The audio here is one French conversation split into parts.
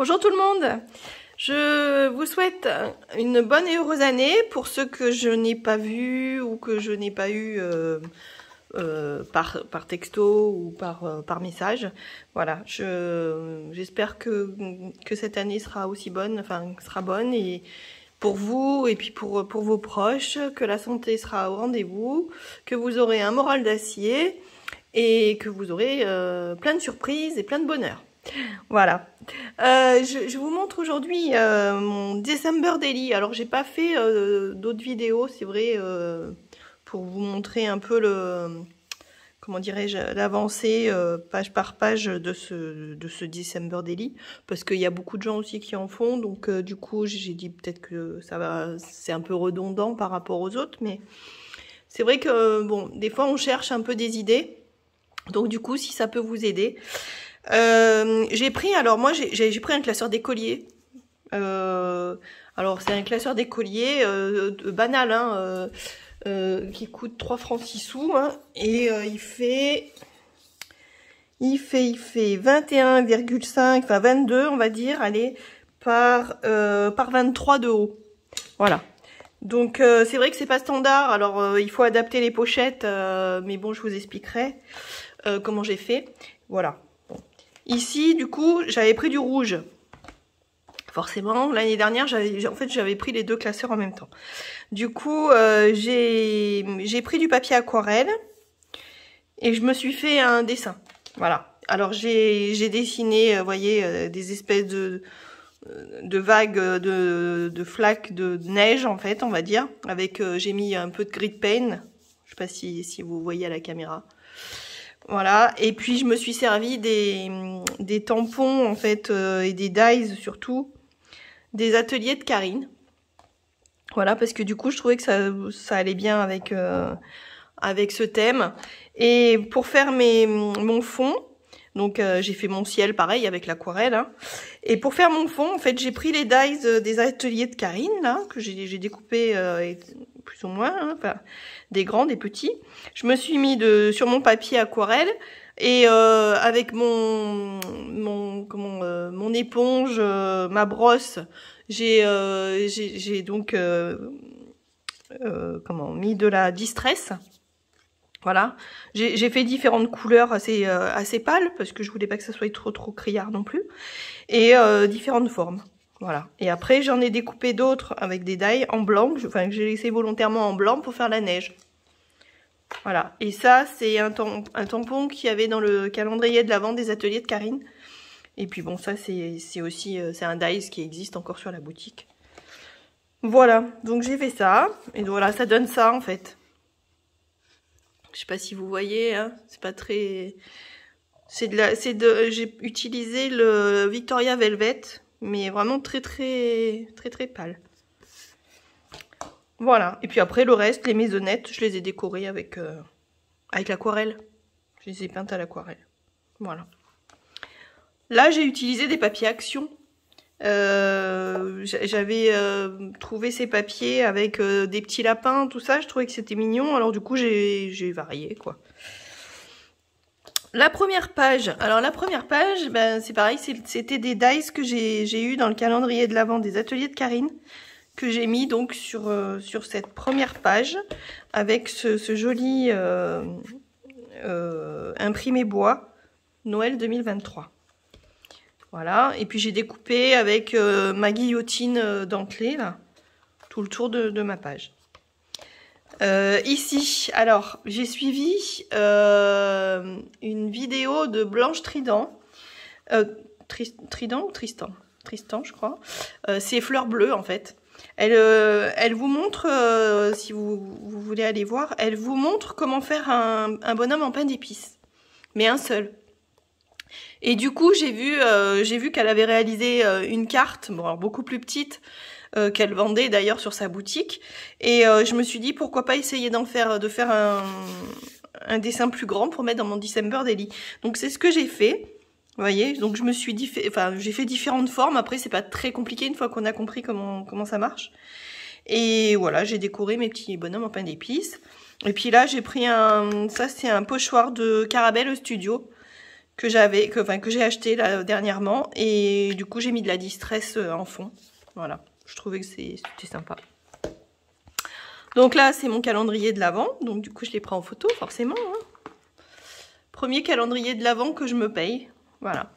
Bonjour tout le monde, je vous souhaite une bonne et heureuse année pour ceux que je n'ai pas vus ou que je n'ai pas eu par texto ou par message. Voilà, j'espère que cette année sera aussi bonne, enfin sera bonne et pour vous et puis pour vos proches, que la santé sera au rendez-vous, que vous aurez un moral d'acier et que vous aurez plein de surprises et plein de bonheur. Voilà, je vous montre aujourd'hui mon December Daily. Alors j'ai pas fait d'autres vidéos, c'est vrai, pour vous montrer un peu comment dirais-je, l'avancée page par page de ce December Daily, parce qu'il y a beaucoup de gens aussi qui en font, donc du coup j'ai dit peut-être que c'est un peu redondant par rapport aux autres, mais c'est vrai que bon, des fois on cherche un peu des idées, donc du coup si ça peut vous aider. J'ai pris un classeur d'écoliers. Alors c'est un classeur d'écoliers banal, hein, qui coûte 3 francs 6 sous, hein, et il fait 21,5, enfin 22 on va dire, allez, par 23 de haut. Voilà. Donc c'est vrai que c'est pas standard, alors il faut adapter les pochettes, mais bon je vous expliquerai comment j'ai fait. Voilà. Ici, du coup, j'avais pris du rouge. Forcément, l'année dernière, j'avais pris les deux classeurs en même temps. Du coup, j'ai pris du papier aquarelle et je me suis fait un dessin. Voilà. Alors, j'ai dessiné, vous voyez, des espèces de vagues, de flaques de neige, en fait, on va dire. Avec, j'ai mis un peu de grit paint. Je sais pas si vous voyez à la caméra. Voilà, et puis je me suis servi des tampons en fait et des dies surtout des ateliers de Karine. Voilà, parce que du coup je trouvais que ça allait bien avec ce thème. Et pour faire mon fond, donc j'ai fait mon ciel pareil avec l'aquarelle, hein. Et pour faire mon fond, en fait j'ai pris les dies des ateliers de Karine là que j'ai découpé plus ou moins, hein, enfin, des grands, des petits. Je me suis mis sur mon papier aquarelle et avec mon éponge, ma brosse, j'ai donc mis de la distress. Voilà, j'ai fait différentes couleurs assez pâles parce que je voulais pas que ça soit trop criard non plus, et différentes formes. Voilà. Et après, j'en ai découpé d'autres avec des dies en blanc. Enfin, que j'ai laissé volontairement en blanc pour faire la neige. Voilà. Et ça, c'est un tampon qu'il y avait dans le calendrier de l'Avent des ateliers de Karine. Et puis bon, ça, c'est aussi c'est un dies qui existe encore sur la boutique. Voilà. Donc, j'ai fait ça. Et donc, voilà, ça donne ça, en fait. Je sais pas si vous voyez, hein. C'est pas très... J'ai utilisé le Victoria Velvet, mais vraiment très pâle. Voilà. Et puis après le reste, les maisonnettes, je les ai décorées avec l'aquarelle. Je les ai peintes à l'aquarelle. Voilà. Là, j'ai utilisé des papiers Action. J'avais trouvé ces papiers avec des petits lapins, tout ça. Je trouvais que c'était mignon. Alors du coup, j'ai varié, quoi. La première page, ben, c'est pareil, c'était des dies que j'ai eu dans le calendrier de l'Avent des ateliers de Karine, que j'ai mis donc sur cette première page, avec ce joli imprimé bois, Noël 2023. Voilà, et puis j'ai découpé avec ma guillotine dentelée, là, tout le tour de ma page. Ici, alors, j'ai suivi une vidéo de Blanche Trident. Trident ou Tristan? Tristan, je crois. C'est Fleurs Bleues, en fait. Elle vous montre, si vous voulez aller voir, elle vous montre comment faire un bonhomme en pain d'épices. Mais un seul. Et du coup, j'ai vu qu'elle avait réalisé une carte, bon, alors beaucoup plus petite, qu'elle vendait d'ailleurs sur sa boutique, et je me suis dit pourquoi pas essayer de faire un dessin plus grand pour mettre dans mon December Daily. Donc c'est ce que j'ai fait, vous voyez. Donc je me suis dit, j'ai fait différentes formes. Après c'est pas très compliqué une fois qu'on a compris comment ça marche. Et voilà, j'ai décoré mes petits bonhommes en pain d'épices. Et puis là j'ai pris ça c'est un pochoir de Caramel Studio que j'ai acheté là dernièrement. Et du coup, j'ai mis de la distress en fond. Voilà, je trouvais que c'était sympa. Donc là, c'est mon calendrier de l'Avent. Donc du coup, je les prends en photo, forcément. Hein. Premier calendrier de l'Avent que je me paye. Voilà.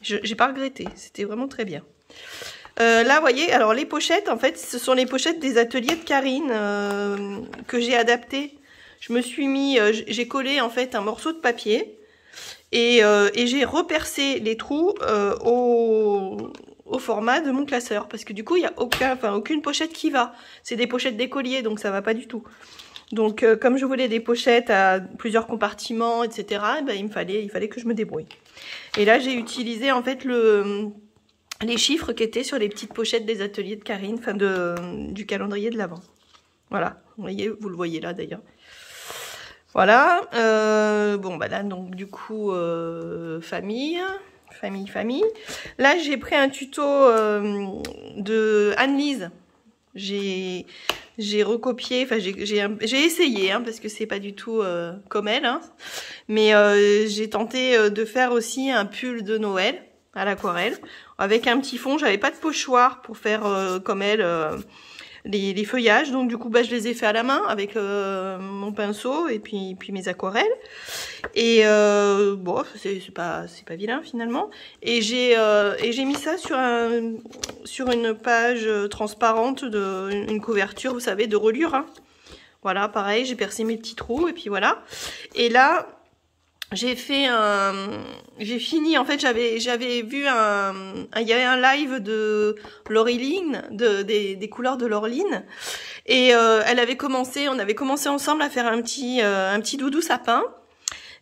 J'ai pas regretté. C'était vraiment très bien. Là, vous voyez, alors les pochettes, en fait, ce sont les pochettes des ateliers de Karine que j'ai adaptées. Je me suis mis, j'ai collé en fait un morceau de papier et j'ai repercé les trous au format de mon classeur. Parce que du coup, il n'y a aucune pochette qui va. C'est des pochettes d'écolier, donc ça va pas du tout. Donc, comme je voulais des pochettes à plusieurs compartiments, etc., ben, il fallait que je me débrouille. Et là, j'ai utilisé en fait les chiffres qui étaient sur les petites pochettes des ateliers de Karine, enfin du calendrier de l'Avent. Voilà, vous le voyez là d'ailleurs. Voilà, bon bah là donc du coup famille. Là j'ai pris un tuto de Anne-Lise. J'ai recopié, enfin j'ai essayé hein, parce que c'est pas du tout comme elle, hein, mais j'ai tenté de faire aussi un pull de Noël à l'aquarelle avec un petit fond. J'avais pas de pochoir pour faire comme elle les feuillages, donc du coup bah je les ai fait à la main avec mon pinceau et puis mes aquarelles. Et bon, c'est pas vilain finalement. Et j'ai mis ça sur une page transparente une couverture, vous savez, de reliure. Hein. Voilà, pareil, j'ai percé mes petits trous et puis voilà. Et là, j'ai fini, en fait, j'avais vu il y avait un live de Laureline, des couleurs de Laureline. Et on avait commencé ensemble à faire un petit doudou sapin.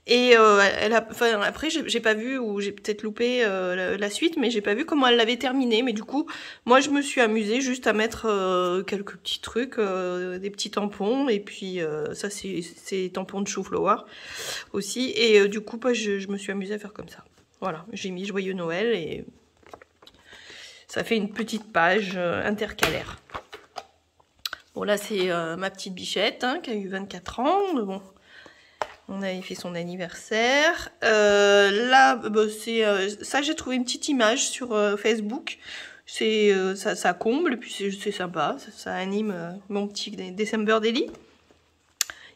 Et après j'ai pas vu, ou j'ai peut-être loupé la suite, mais j'ai pas vu comment elle l'avait terminé. Mais du coup, moi je me suis amusée juste à mettre quelques petits trucs, des petits tampons, et puis ça c'est tampons de chou-flower aussi. Et du coup, je me suis amusée à faire comme ça. Voilà, j'ai mis Joyeux Noël et ça fait une petite page intercalaire. Bon là c'est ma petite bichette hein, qui a eu 24 ans. Bon. On avait fait son anniversaire. Là, bah, ça, j'ai trouvé une petite image sur Facebook. Ça comble, et puis c'est sympa. Ça anime mon petit December Daily.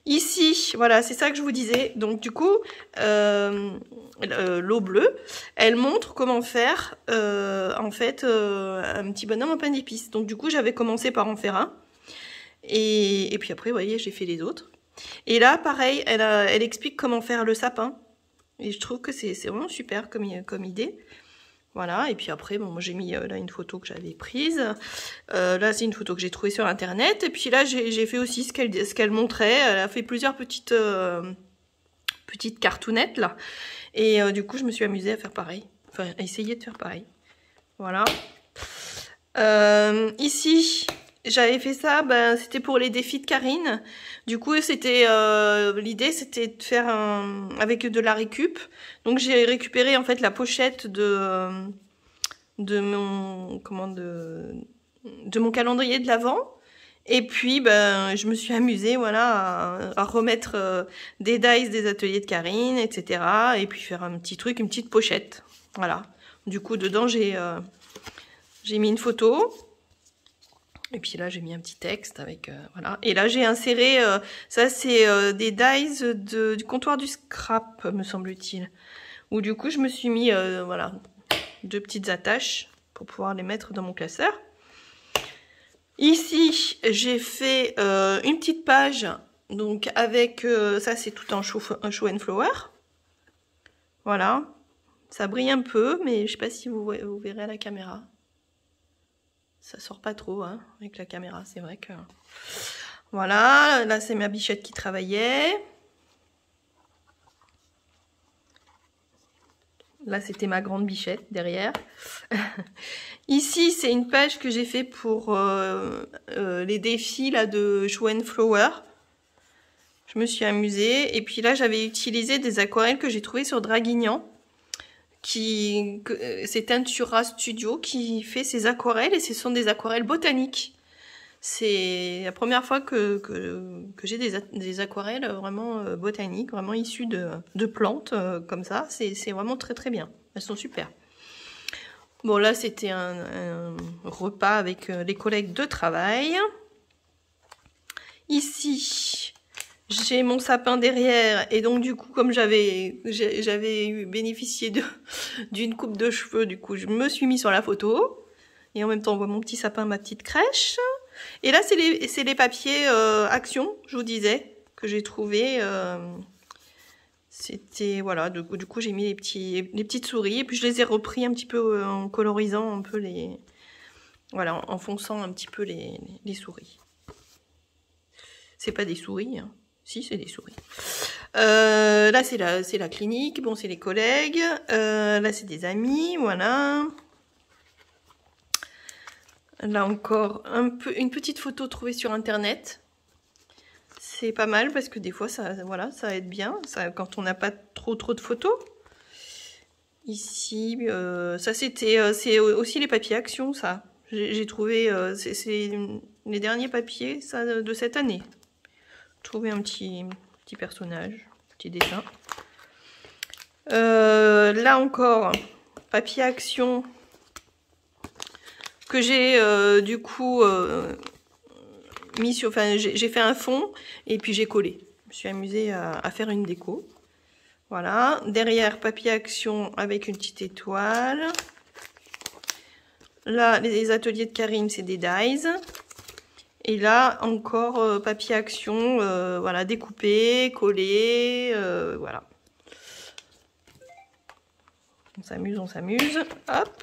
Ici, voilà, c'est ça que je vous disais. Donc, du coup, l'eau bleue, elle montre comment faire, en fait, un petit bonhomme en pain d'épices. Donc, du coup, j'avais commencé par en faire un. Et puis après, vous voyez, j'ai fait les autres. Et là, pareil, elle explique comment faire le sapin. Et je trouve que c'est vraiment super comme idée. Voilà, et puis après, bon, moi j'ai mis là une photo que j'avais prise. Là, c'est une photo que j'ai trouvée sur Internet. Et puis là, j'ai fait aussi ce qu'elle montrait. Elle a fait plusieurs petites cartounettes, là. Et du coup, je me suis amusée à faire pareil. Enfin, à essayer de faire pareil. Voilà. Ici... J'avais fait ça, ben, c'était pour les défis de Karine. Du coup, l'idée, c'était de faire avec de la récup. Donc, j'ai récupéré en fait la pochette de mon calendrier de l'Avent. Et puis, ben, je me suis amusée, voilà, à remettre des dies des ateliers de Karine, etc. Et puis faire un petit truc, une petite pochette. Voilà. Du coup, dedans, j'ai mis une photo. Et puis là, j'ai mis un petit texte avec... voilà. Et là, j'ai inséré... ça, c'est des dies du comptoir du scrap, me semble-t-il. Où du coup, je me suis mis voilà, 2 petites attaches pour pouvoir les mettre dans mon classeur. Ici, j'ai fait une petite page. Donc, avec... ça, c'est tout en show and flower. Voilà. Ça brille un peu, mais je sais pas si vous verrez à la caméra. Ça sort pas trop hein, avec la caméra, c'est vrai que... Voilà, là c'est ma bichette qui travaillait. Là c'était ma grande bichette derrière. Ici c'est une page que j'ai fait pour les défis là, de Show and Flower. Je me suis amusée. Et puis là j'avais utilisé des aquarelles que j'ai trouvées sur Draguignan. C'est Teintura Studio qui fait ces aquarelles et ce sont des aquarelles botaniques. C'est la première fois que j'ai des aquarelles vraiment botaniques, vraiment issues de plantes comme ça. C'est vraiment très très bien. Elles sont super. Bon, là, c'était un repas avec les collègues de travail. Ici, j'ai mon sapin derrière. Et donc, du coup, comme j'avais bénéficié d'une coupe de cheveux, du coup, je me suis mis sur la photo. Et en même temps, on voit mon petit sapin, ma petite crèche. Et là, c'est les papiers Action, je vous disais, que j'ai trouvé. C'était, voilà, du coup, j'ai mis les petites souris. Et puis, je les ai repris un petit peu en colorisant un peu les... Voilà, en fonçant un petit peu les souris. C'est pas des souris, hein. Si, c'est des souris. Là, c'est la clinique. Bon, c'est les collègues. Là, c'est des amis, voilà. Là encore, une petite photo trouvée sur internet. C'est pas mal parce que des fois, ça aide bien quand on n'a pas trop de photos. Ici, ça c'est aussi les papiers Action, ça. J'ai trouvé, c'est les derniers papiers ça, de cette année. Trouvé un petit personnage, petit dessin. Là encore, papier Action. Que j'ai du coup mis sur, enfin j'ai fait un fond et puis j'ai collé. Je me suis amusée à faire une déco. Voilà, derrière papier Action avec une petite étoile. Là, les ateliers de Karim, c'est des dies. Et là encore papier Action, voilà, découpé, collé, voilà. On s'amuse, on s'amuse. Hop.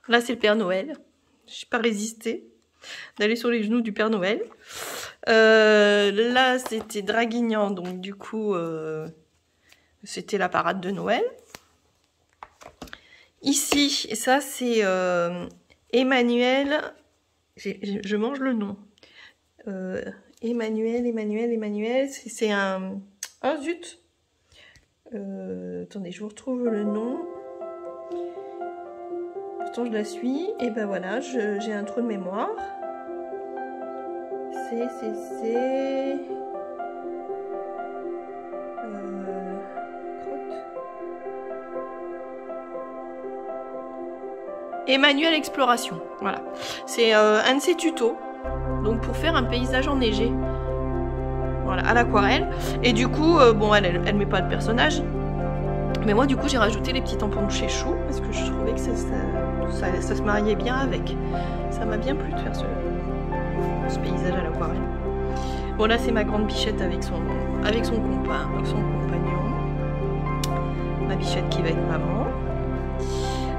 Là, c'est le Père Noël. Je n'ai pas résisté d'aller sur les genoux du Père Noël. Là, c'était Draguignan. Donc, du coup, c'était la parade de Noël. Ici, ça, c'est Emmanuel. Je mange le nom. Emmanuel. C'est un... Oh, zut. Attendez, je vous retrouve le nom. Pourtant je la suis, et ben voilà, j'ai un trou de mémoire. C'est... Emmanuel Exploration, voilà. C'est un de ses tutos, donc pour faire un paysage enneigé. Voilà, à l'aquarelle. Et du coup, bon, elle met pas de personnage. Mais moi, du coup, j'ai rajouté les petits tampons de chez Chou parce que je trouvais que ça se mariait bien avec. Ça m'a bien plu de faire ce paysage à l'aquarelle. Bon, là, c'est ma grande bichette avec son compagnon. Ma bichette qui va être maman.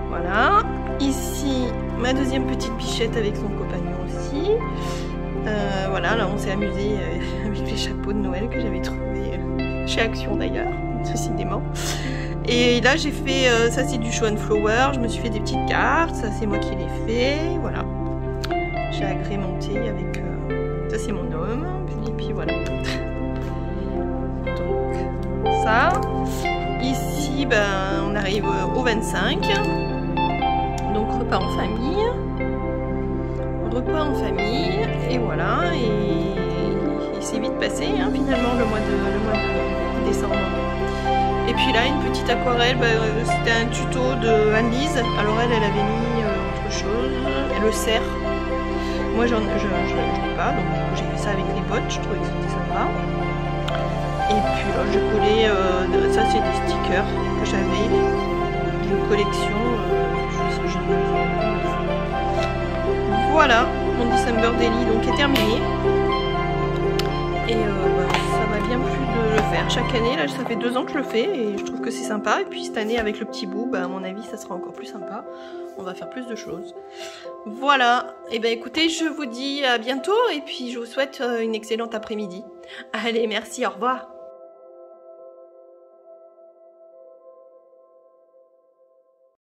Voilà. Ici, ma deuxième petite bichette avec son compagnon aussi. Voilà, là, on s'est amusé avec les chapeaux de Noël que j'avais trouvés chez Action d'ailleurs, décidément. Et là, j'ai fait, ça c'est du show and flower, je me suis fait des petites cartes, ça c'est moi qui l'ai fait, voilà. J'ai agrémenté avec, ça c'est mon homme, et puis voilà. Donc, ça. Ici, ben, on arrive au 25. Donc, repas en famille. Repas en famille, et voilà, et c'est vite passé, hein, finalement, le mois de décembre. Et puis là, une petite aquarelle, bah, c'était un tuto de Anne-Lise. Alors elle avait mis autre chose, le cerf. Moi, je l'ai pas, donc j'ai fait ça avec les potes, je trouvais que c'était sympa. Et puis là, j'ai collé, ça c'est des stickers que j'avais, d'une collection, voilà, mon December Daily donc est terminé. Et bah, ça m'a bien plu de le faire chaque année. Là, ça fait 2 ans que je le fais et je trouve que c'est sympa. Et puis cette année avec le petit bout, bah, à mon avis, ça sera encore plus sympa. On va faire plus de choses. Voilà. Et ben écoutez, je vous dis à bientôt et puis je vous souhaite une excellente après-midi. Allez, merci, au revoir.